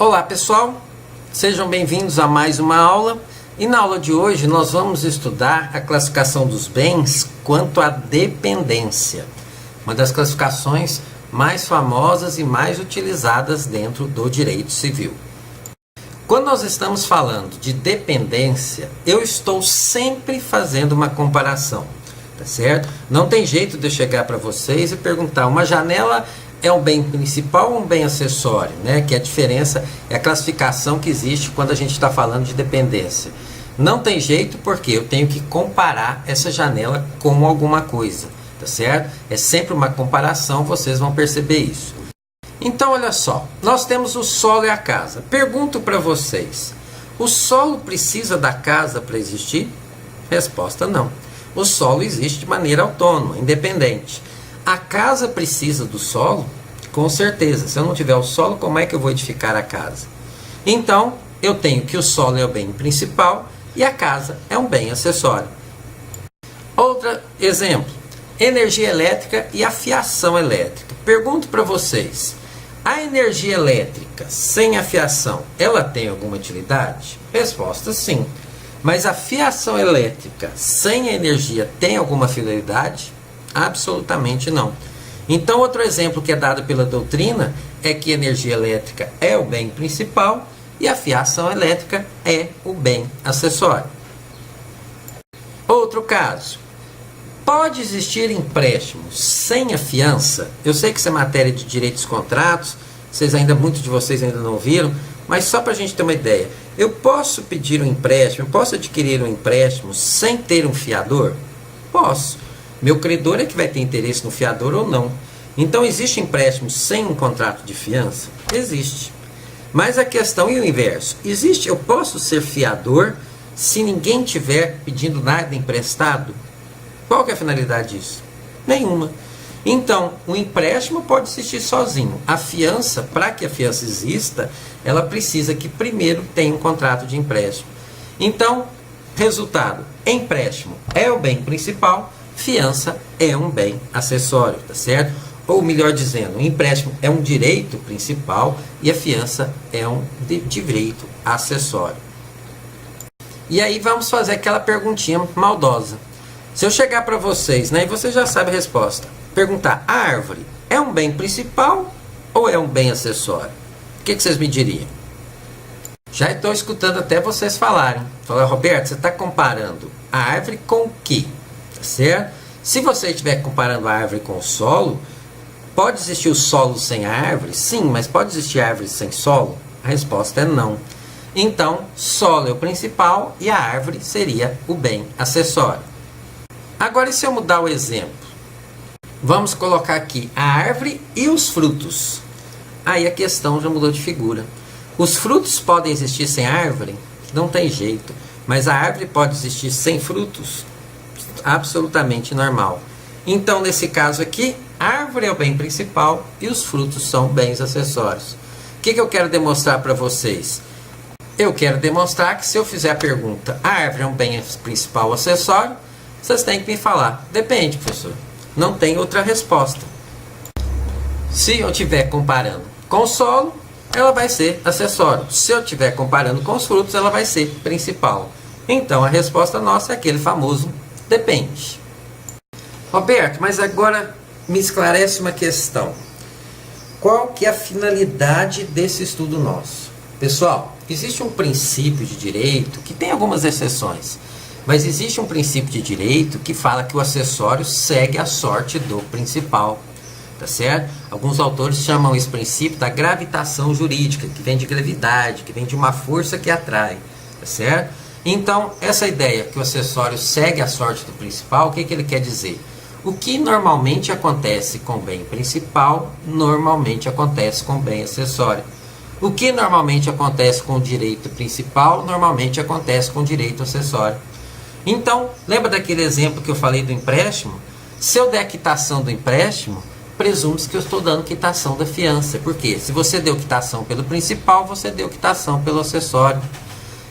Olá pessoal, sejam bem-vindos a mais uma aula e na aula de hoje nós vamos estudar a classificação dos bens quanto à dependência, uma das classificações mais famosas e mais utilizadas dentro do direito civil. Quando nós estamos falando de dependência, eu estou sempre fazendo uma comparação, tá certo? Não tem jeito de eu chegar para vocês e perguntar, uma janela é um bem principal ou um bem acessório, né? Que a diferença é a classificação que existe quando a gente está falando de dependência. Não tem jeito porque eu tenho que comparar essa janela com alguma coisa, tá certo? É sempre uma comparação, vocês vão perceber isso. Então, olha só, nós temos o solo e a casa. Pergunto para vocês, o solo precisa da casa para existir? Resposta não. O solo existe de maneira autônoma, independente. A casa precisa do solo? Com certeza. Se eu não tiver o solo, como é que eu vou edificar a casa? Então, eu tenho que o solo é o bem principal e a casa é um bem acessório. Outro exemplo, energia elétrica e a fiação elétrica. Pergunto para vocês, a energia elétrica sem a fiação, ela tem alguma utilidade? Resposta sim. Mas a fiação elétrica sem a energia tem alguma finalidade? Absolutamente não. Então, outro exemplo que é dado pela doutrina é que a energia elétrica é o bem principal e a fiação elétrica é o bem acessório. Outro caso, pode existir empréstimo sem a fiança? Eu sei que isso é matéria de direitos contratos, muitos de vocês ainda não viram, mas só para a gente ter uma ideia, eu posso pedir um empréstimo, posso adquirir um empréstimo sem ter um fiador? Posso. Meu credor é que vai ter interesse no fiador ou não. Então, existe empréstimo sem um contrato de fiança? Existe. Mas a questão é o inverso. Eu posso ser fiador se ninguém estiver pedindo nada emprestado? Qual que é a finalidade disso? Nenhuma. Então, o empréstimo pode existir sozinho. A fiança, para que a fiança exista, ela precisa que primeiro tenha um contrato de empréstimo. Então, resultado, empréstimo é o bem principal, fiança é um bem acessório, tá certo? Ou melhor dizendo, o empréstimo é um direito principal e a fiança é um direito acessório. E aí vamos fazer aquela perguntinha maldosa. Se eu chegar para vocês, né, e você já sabe a resposta, perguntar, a árvore é um bem principal ou é um bem acessório? O que vocês me diriam? Já estou escutando até vocês falarem. Falar, Roberto, você está comparando a árvore com o quê? Certo? Se você estiver comparando a árvore com o solo, pode existir o solo sem a árvore? Sim, mas pode existir árvore sem solo? A resposta é não. Então, solo é o principal e a árvore seria o bem acessório. Agora, e se eu mudar o exemplo? Vamos colocar aqui a árvore e os frutos. Aí a questão já mudou de figura. Os frutos podem existir sem árvore? Não tem jeito. Mas a árvore pode existir sem frutos? Absolutamente normal. Então, nesse caso aqui, a árvore é o bem principal e os frutos são bens acessórios. O que eu quero demonstrar para vocês? Eu quero demonstrar que se eu fizer a pergunta, a árvore é um bem principal ou acessório, vocês têm que me falar. Depende, professor. Não tem outra resposta. Se eu estiver comparando com o solo, ela vai ser acessório. Se eu estiver comparando com os frutos, ela vai ser principal. Então, a resposta nossa é aquele famoso depende. Roberto, mas agora me esclarece uma questão. Qual que é a finalidade desse estudo nosso? Pessoal, existe um princípio de direito que tem algumas exceções, mas existe um princípio de direito que fala que o acessório segue a sorte do principal, tá certo? Alguns autores chamam esse princípio da gravitação jurídica, que vem de gravidade, que vem de uma força que atrai, tá certo? Então, essa ideia que o acessório segue a sorte do principal, o que ele quer dizer? O que normalmente acontece com o bem principal, normalmente acontece com o bem acessório. O que normalmente acontece com o direito principal, normalmente acontece com o direito acessório. Então, lembra daquele exemplo que eu falei do empréstimo? Se eu der a quitação do empréstimo, presume-se que eu estou dando quitação da fiança. Por quê? Se você deu quitação pelo principal, você deu quitação pelo acessório.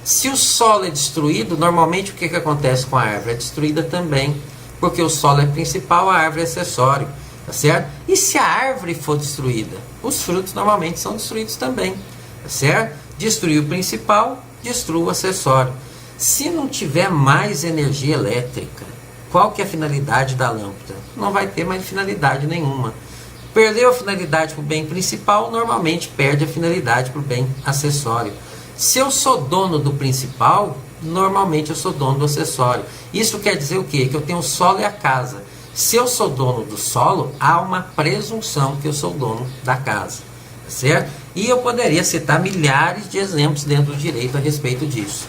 Se o solo é destruído, normalmente o que acontece com a árvore? É destruída também, porque o solo é principal, a árvore é acessório. Tá certo? E se a árvore for destruída? Os frutos normalmente são destruídos também. tá certo? Destruir o principal, destrua o acessório. Se não tiver mais energia elétrica, qual que é a finalidade da lâmpada? Não vai ter mais finalidade nenhuma. Perdeu a finalidade para o bem principal, normalmente perde a finalidade para o bem acessório. Se eu sou dono do principal, normalmente eu sou dono do acessório. Isso quer dizer o quê? Que eu tenho o solo e a casa. Se eu sou dono do solo, há uma presunção que eu sou dono da casa, certo? E eu poderia citar milhares de exemplos dentro do direito a respeito disso,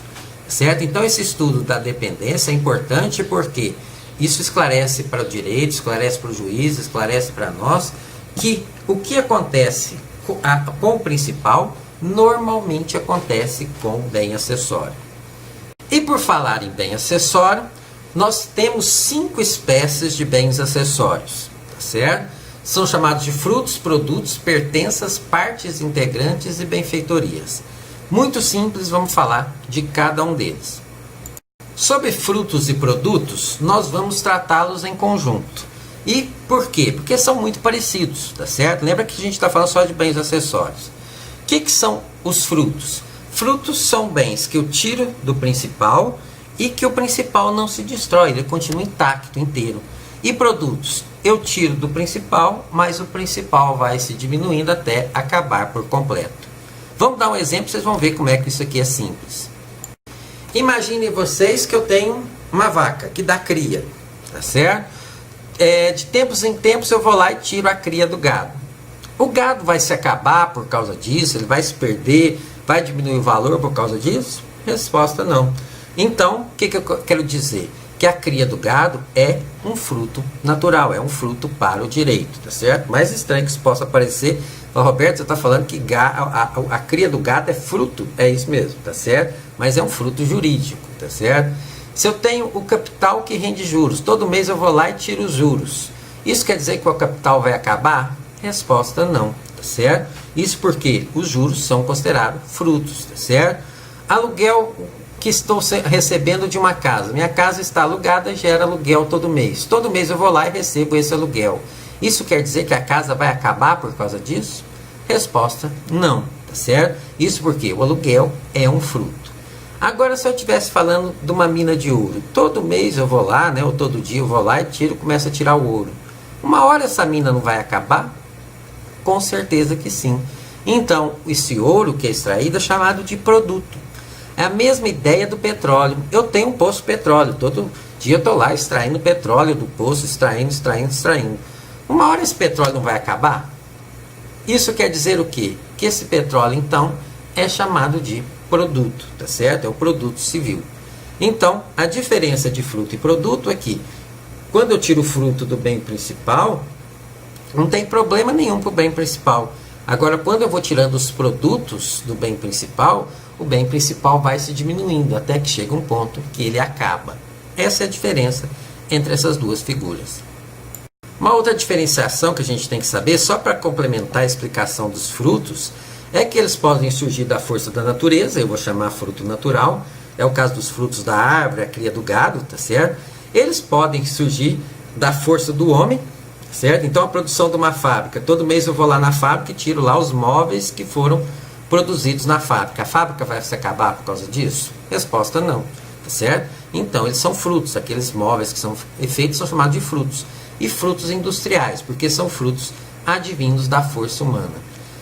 certo? Então esse estudo da dependência é importante porque isso esclarece para o direito, esclarece para o juiz, esclarece para nós que o que acontece com o principal normalmente acontece com o bem acessório. E por falar em bem acessório, nós temos 5 espécies de bens acessórios, tá certo? São chamados de frutos, produtos, pertenças, partes integrantes e benfeitorias. Muito simples, vamos falar de cada um deles. Sobre frutos e produtos, nós vamos tratá-los em conjunto. E por quê? Porque são muito parecidos, tá certo? Lembra que a gente está falando só de bens acessórios. O que são os frutos? Frutos são bens que eu tiro do principal e que o principal não se destrói, ele continua intacto, inteiro. E produtos? Eu tiro do principal, mas o principal vai se diminuindo até acabar por completo. Vamos dar um exemplo, vocês vão ver como é que isso aqui é simples. Imaginem vocês que eu tenho uma vaca que dá cria, tá certo? De tempos em tempos eu vou lá e tiro a cria do gado. O gado vai se acabar por causa disso? Ele vai se perder? Vai diminuir o valor por causa disso? Resposta não. Então, o que eu quero dizer? Que a cria do gado é um fruto natural, é um fruto para o direito, tá certo? Mais estranho que isso possa parecer, Roberto, você está falando que a cria do gado é fruto, é isso mesmo, tá certo? Mas é um fruto jurídico, tá certo? Se eu tenho o capital que rende juros, todo mês eu vou lá e tiro os juros. Isso quer dizer que o capital vai acabar? Resposta não, tá certo? Isso porque os juros são considerados frutos, tá certo? Aluguel que estou recebendo de uma casa. Minha casa está alugada, gera aluguel todo mês. Todo mês eu vou lá e recebo esse aluguel. Isso quer dizer que a casa vai acabar por causa disso? Resposta não, tá certo? Isso porque o aluguel é um fruto. Agora, se eu estivesse falando de uma mina de ouro, todo mês eu vou lá, né, ou todo dia eu vou lá e começo a tirar o ouro. Uma hora essa mina não vai acabar? Com certeza que sim. Então, esse ouro que é extraído é chamado de produto. É a mesma ideia do petróleo. Eu tenho um poço de petróleo, todo dia eu estou lá extraindo petróleo do poço, extraindo. Uma hora esse petróleo não vai acabar? Isso quer dizer o quê? Que esse petróleo, então, é chamado de produto, tá certo? É o produto civil. Então, a diferença de fruto e produto é que, quando eu tiro o fruto do bem principal, não tem problema nenhum para o bem principal. Agora, quando eu vou tirando os produtos do bem principal, o bem principal vai se diminuindo, até que chega um ponto que ele acaba. Essa é a diferença entre essas duas figuras. Uma outra diferenciação que a gente tem que saber, só para complementar a explicação dos frutos, é que eles podem surgir da força da natureza, eu vou chamar fruto natural, é o caso dos frutos da árvore, a cria do gado, tá certo? Eles podem surgir da força do homem, certo? Então a produção de uma fábrica, todo mês eu vou lá na fábrica e tiro lá os móveis que foram produzidos na fábrica. A fábrica vai se acabar por causa disso? Resposta não, tá certo? Então eles são frutos, aqueles móveis que são feitos são chamados de frutos. E frutos industriais, porque são frutos advindos da força humana.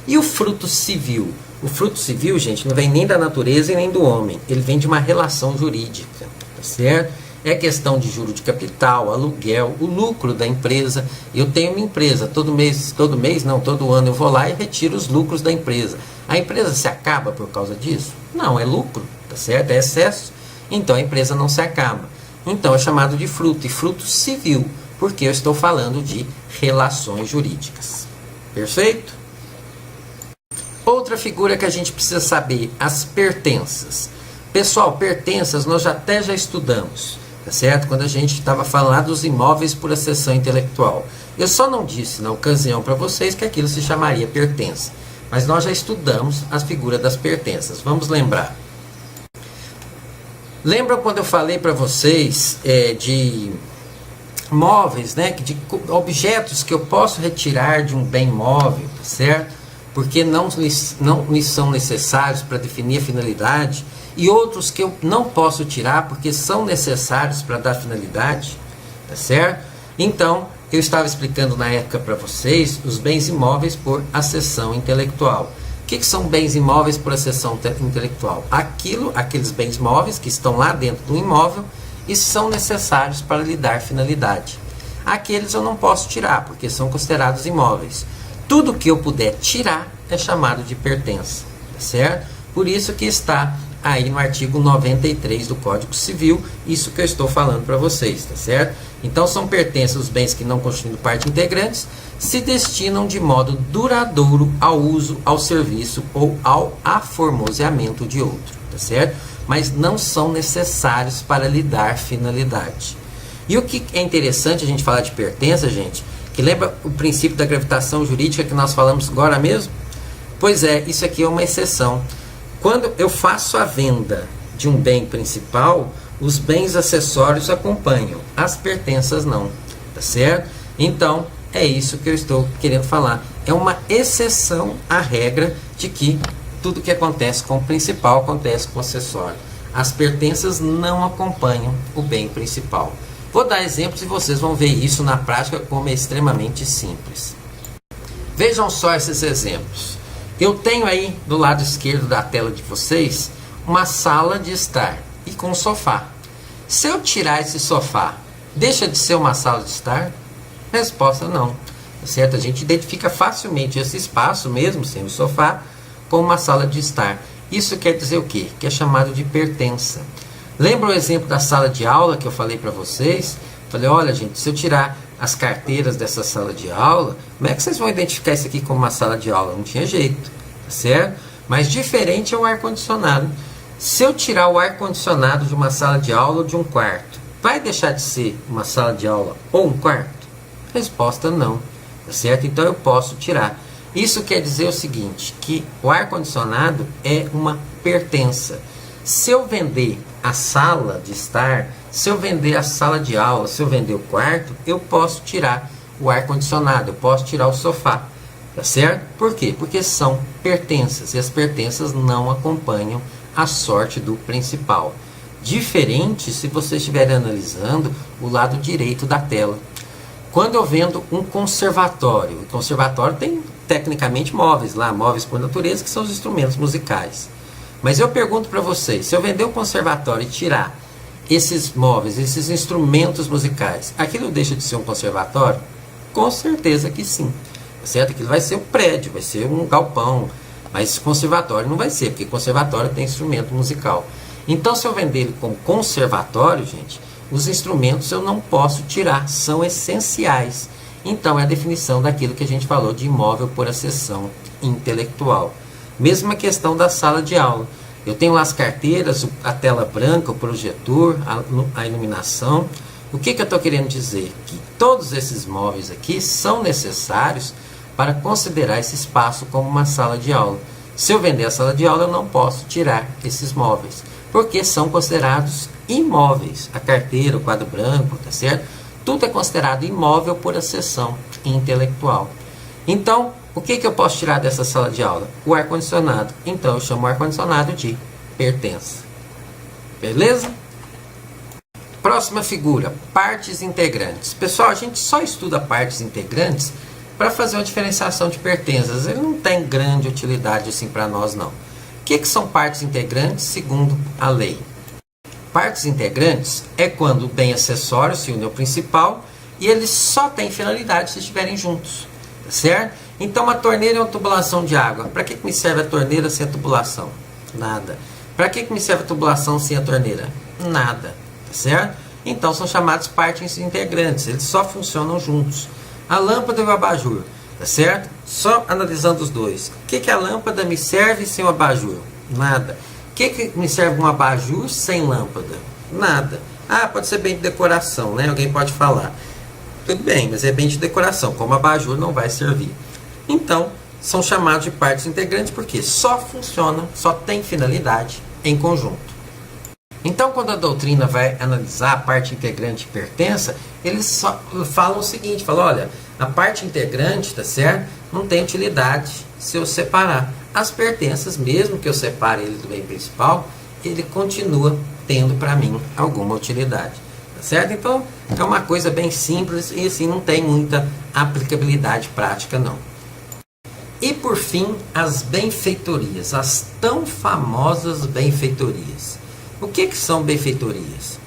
E o fruto civil? O fruto civil, gente, não vem nem da natureza e nem do homem. Ele vem de uma relação jurídica, tá certo? É questão de juro de capital, aluguel, o lucro da empresa. Eu tenho uma empresa, todo ano eu vou lá e retiro os lucros da empresa. A empresa se acaba por causa disso? Não, é lucro, tá certo? É excesso. Então a empresa não se acaba. Então é chamado de fruto, e fruto civil, porque eu estou falando de relações jurídicas. Perfeito? Outra figura que a gente precisa saber, as pertenças. Pessoal, pertenças nós já estudamos, tá certo? Quando a gente estava falando lá dos imóveis por acessão intelectual. Eu só não disse na ocasião para vocês que aquilo se chamaria pertença. Mas nós já estudamos as figuras das pertenças. Vamos lembrar. Lembram quando eu falei para vocês de móveis, né? De objetos que eu posso retirar de um bem móvel, tá certo? porque não lhes são necessários para definir a finalidade, e outros que eu não posso tirar porque são necessários para dar finalidade, tá certo? Então, eu estava explicando na época para vocês os bens imóveis por acessão intelectual. O que são bens imóveis por acessão intelectual? Aqueles bens móveis que estão lá dentro do imóvel e são necessários para lhe dar finalidade. Aqueles eu não posso tirar, porque são considerados imóveis. Tudo que eu puder tirar é chamado de pertença, tá certo? Por isso que está aí no artigo 93 do Código Civil, isso que eu estou falando para vocês, tá certo? Então são pertenças os bens que não constituindo parte integrantes, se destinam de modo duradouro ao uso, ao serviço ou ao aformoseamento de outro, tá certo? Mas não são necessários para lhe dar finalidade. E o que é interessante a gente falar de pertença, gente, que lembra o princípio da gravitação jurídica que nós falamos agora mesmo? Pois é, isso aqui é uma exceção. Quando eu faço a venda de um bem principal, os bens acessórios acompanham, as pertenças não, tá certo? Então, é isso que eu estou querendo falar. É uma exceção à regra de que tudo que acontece com o principal acontece com o acessório. As pertenças não acompanham o bem principal. Vou dar exemplos e vocês vão ver isso na prática como é extremamente simples. Vejam só esses exemplos. Eu tenho aí do lado esquerdo da tela de vocês uma sala de estar e com um sofá. Se eu tirar esse sofá, deixa de ser uma sala de estar? Resposta não. Certo? A gente identifica facilmente esse espaço, mesmo sem o sofá, como uma sala de estar. Isso quer dizer o quê? Que é chamado de pertença. Lembra o exemplo da sala de aula que eu falei para vocês? Falei, olha gente, se eu tirar as carteiras dessa sala de aula, como é que vocês vão identificar isso aqui como uma sala de aula? Não tinha jeito, tá certo? Mas diferente é o ar-condicionado. Se eu tirar o ar-condicionado de uma sala de aula ou de um quarto, vai deixar de ser uma sala de aula ou um quarto? Resposta não, tá certo? Então eu posso tirar. Isso quer dizer o seguinte, que o ar-condicionado é uma pertença. Se eu vender a sala de estar, se eu vender a sala de aula, se eu vender o quarto, eu posso tirar o ar-condicionado, eu posso tirar o sofá, tá certo? Por quê? Porque são pertenças e as pertenças não acompanham a sorte do principal. Diferente se você estiver analisando o lado direito da tela. Quando eu vendo um conservatório, o conservatório tem tecnicamente móveis lá, móveis por natureza, que são os instrumentos musicais. Mas eu pergunto para vocês, se eu vender um conservatório e tirar esses móveis, esses instrumentos musicais, aquilo deixa de ser um conservatório? Com certeza que sim, certo? Aquilo vai ser um prédio, vai ser um galpão, mas conservatório não vai ser, porque conservatório tem instrumento musical. Então, se eu vender ele como conservatório, gente, os instrumentos eu não posso tirar, são essenciais. Então, é a definição daquilo que a gente falou de imóvel por acessão intelectual. Mesma questão da sala de aula. Eu tenho lá as carteiras, a tela branca, o projetor, a iluminação. O que eu estou querendo dizer? Que todos esses móveis aqui são necessários para considerar esse espaço como uma sala de aula. Se eu vender a sala de aula, eu não posso tirar esses móveis, porque são considerados imóveis. A carteira, o quadro branco, tá certo? Tudo é considerado imóvel por acessão intelectual. Então, o que eu posso tirar dessa sala de aula? O ar-condicionado. Então, eu chamo o ar-condicionado de pertença. Beleza? Próxima figura, partes integrantes. Pessoal, a gente só estuda partes integrantes para fazer uma diferenciação de pertenças. Ele não tem grande utilidade assim para nós, não. O que são partes integrantes segundo a lei? Partes integrantes é quando o bem acessório se une ao principal e eles só têm finalidade se estiverem juntos, tá certo? Então, uma torneira é uma tubulação de água. Para que me serve a torneira sem a tubulação? Nada. Para que me serve a tubulação sem a torneira? Nada, tá certo? Então, são chamados partes integrantes, eles só funcionam juntos. A lâmpada e o abajur, tá certo? Só analisando os dois. O que a lâmpada me serve sem o abajur? Nada. O que me serve um abajur sem lâmpada? Nada. Ah, pode ser bem de decoração, né? Alguém pode falar. Tudo bem, mas é bem de decoração. Como abajur não vai servir. Então, são chamados de partes integrantes porque só funcionam, só tem finalidade em conjunto. Então, quando a doutrina vai analisar a parte integrante e pertença, eles só falam o seguinte, falam, olha, a parte integrante, tá certo? Não tem utilidade se eu separar. As pertenças, mesmo que eu separe ele do bem principal, ele continua tendo para mim alguma utilidade. Tá certo? Então, é uma coisa bem simples e assim não tem muita aplicabilidade prática não. E por fim, as benfeitorias, as tão famosas benfeitorias. O que são benfeitorias?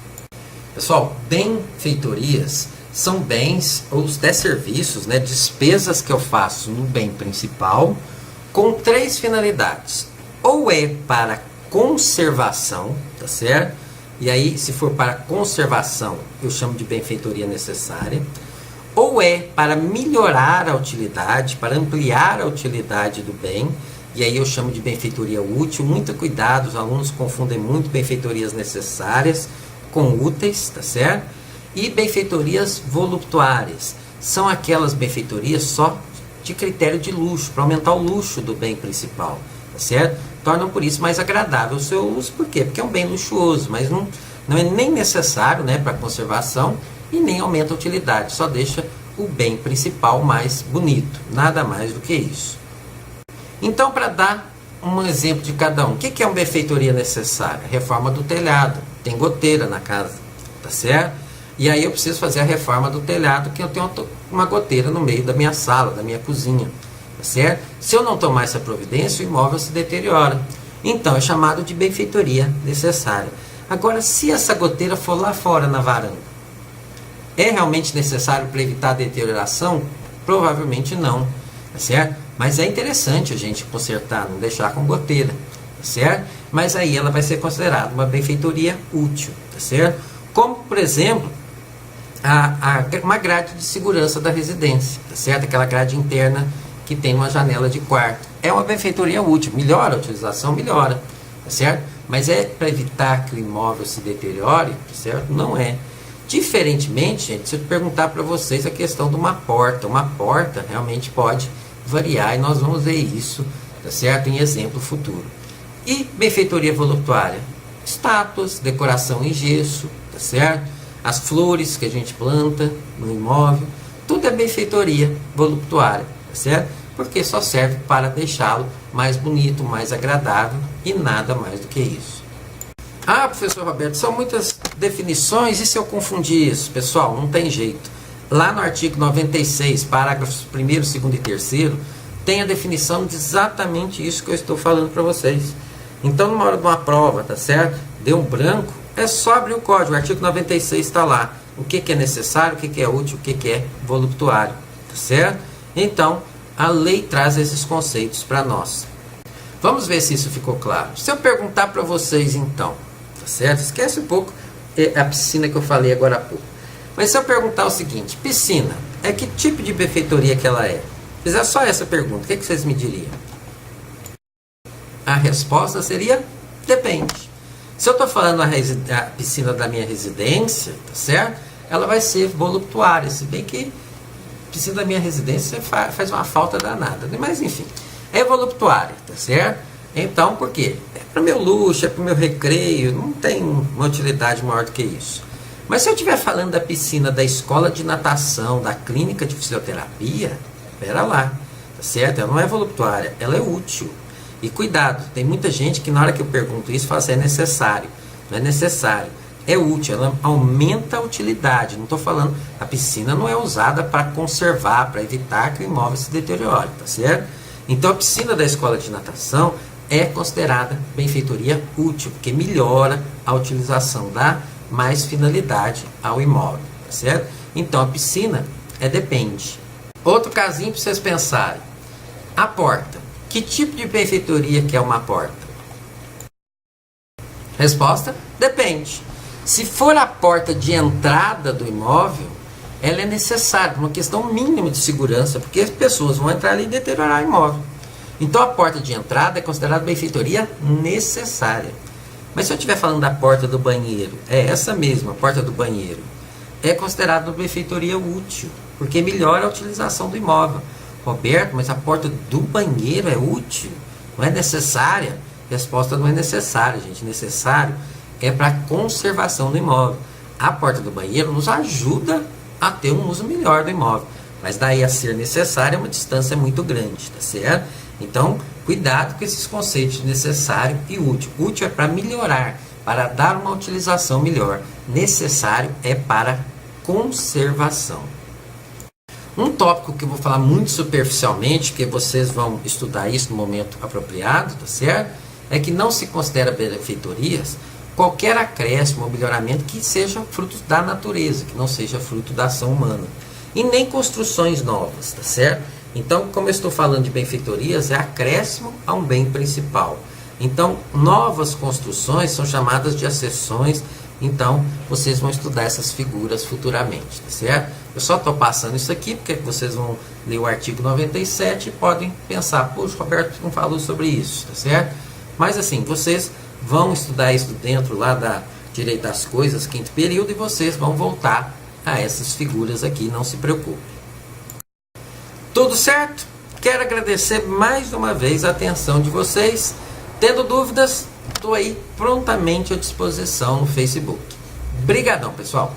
Pessoal, benfeitorias são bens ou até serviços, né, despesas que eu faço no bem principal com 3 finalidades. Ou é para conservação, tá certo? E aí, se for para conservação, eu chamo de benfeitoria necessária. Ou é para melhorar a utilidade, para ampliar a utilidade do bem, e aí eu chamo de benfeitoria útil. Muito cuidado, os alunos confundem muito benfeitorias necessárias com úteis, tá certo? E benfeitorias voluptuárias, são aquelas benfeitorias só de critério de luxo, para aumentar o luxo do bem principal, tá certo? Tornam por isso mais agradável o seu uso. Por quê? Porque é um bem luxuoso, mas não é nem necessário, né, para conservação e nem aumenta a utilidade, só deixa o bem principal mais bonito, nada mais do que isso. Então, para dar um exemplo de cada um, o que é uma benfeitoria necessária? Reforma do telhado, tem goteira na casa, tá certo? E aí eu preciso fazer a reforma do telhado, que eu tenho uma goteira no meio da minha sala, da minha cozinha, tá certo? Se eu não tomar essa providência, o imóvel se deteriora. Então, é chamado de benfeitoria necessária. Agora, se essa goteira for lá fora na varanda, é realmente necessário para evitar a deterioração? Provavelmente não, tá certo? Mas é interessante a gente consertar, não deixar com goteira, tá certo? Mas aí ela vai ser considerada uma benfeitoria útil, tá certo? Como, por exemplo, uma grade de segurança da residência, tá certo? Aquela grade interna que tem uma janela de quarto. É uma benfeitoria útil, melhora a utilização, melhora, tá certo? Mas é para evitar que o imóvel se deteriore, tá certo? Não é. Diferentemente, gente, se eu perguntar para vocês a questão de uma porta realmente pode variar e nós vamos ver isso, tá certo? Em exemplo futuro. E benfeitoria voluptuária? Estátuas, decoração em gesso, tá certo? As flores que a gente planta no imóvel, tudo é benfeitoria voluptuária, tá certo? Porque só serve para deixá-lo mais bonito, mais agradável e nada mais do que isso. Ah, professor Roberto, são muitas definições e se eu confundir isso? Pessoal, não tem jeito. Lá no artigo 96, parágrafos 1º, 2º e 3º, tem a definição de exatamente isso que eu estou falando para vocês. Então, numa hora de uma prova, tá certo? Deu um branco, é só abrir o código, o artigo 96 está lá. O que é necessário, o que é útil, o que é voluptuário, tá certo? Então, a lei traz esses conceitos para nós. Vamos ver se isso ficou claro. Se eu perguntar para vocês, então, tá certo? Esquece um pouco a piscina que eu falei agora há pouco. Mas se eu perguntar o seguinte, piscina, é que tipo de benfeitoria que ela é? Fizer só essa pergunta, o que vocês me diriam? A resposta seria, depende. Se eu estou falando a piscina da minha residência, tá certo? Ela vai ser voluptuária, se bem que a piscina da minha residência faz uma falta danada, né? Mas enfim, é voluptuária, tá certo? Então, por quê? É para o meu luxo, é para o meu recreio, não tem uma utilidade maior do que isso. Mas se eu estiver falando da piscina da escola de natação, da clínica de fisioterapia, espera lá, tá certo? Ela não é voluptuária, ela é útil. E cuidado, tem muita gente que na hora que eu pergunto isso, fala assim, é necessário. Não é necessário, é útil, ela aumenta a utilidade. Não estou falando, a piscina não é usada para conservar, para evitar que o imóvel se deteriore, tá certo? Então a piscina da escola de natação é considerada benfeitoria útil, porque melhora a utilização, dá mais finalidade ao imóvel, tá certo? Então a piscina depende. Outro casinho para vocês pensarem, a porta. Que tipo de benfeitoria que é uma porta? Resposta, depende. Se for a porta de entrada do imóvel, ela é necessária, uma questão mínima de segurança, porque as pessoas vão entrar ali e deteriorar o imóvel. Então a porta de entrada é considerada benfeitoria necessária. Mas se eu estiver falando da porta do banheiro, é essa mesma, a porta do banheiro, é considerada uma benfeitoria útil, porque melhora a utilização do imóvel. Roberto, mas a porta do banheiro é útil? Não é necessária? Resposta, não é necessária, gente. Necessário é para a conservação do imóvel. A porta do banheiro nos ajuda a ter um uso melhor do imóvel. Mas daí a ser necessária é uma distância muito grande, tá certo? Então, cuidado com esses conceitos de necessário e útil. Útil é para melhorar, para dar uma utilização melhor. Necessário é para conservação. Um tópico que eu vou falar muito superficialmente, porque vocês vão estudar isso no momento apropriado, tá certo? É que não se considera benfeitorias qualquer acréscimo ou melhoramento que seja fruto da natureza, que não seja fruto da ação humana. E nem construções novas, tá certo? Então, como eu estou falando de benfeitorias, é acréscimo a um bem principal. Então, novas construções são chamadas de acessões. Então, vocês vão estudar essas figuras futuramente, tá certo? Eu só estou passando isso aqui porque vocês vão ler o artigo 97 e podem pensar, poxa, Roberto não falou sobre isso, tá certo? Mas assim, vocês vão estudar isso dentro lá da Direito das Coisas, quinto período, e vocês vão voltar a essas figuras aqui, não se preocupe. Tudo certo? Quero agradecer mais uma vez a atenção de vocês. Tendo dúvidas, estou aí prontamente à disposição no Facebook. Brigadão, pessoal!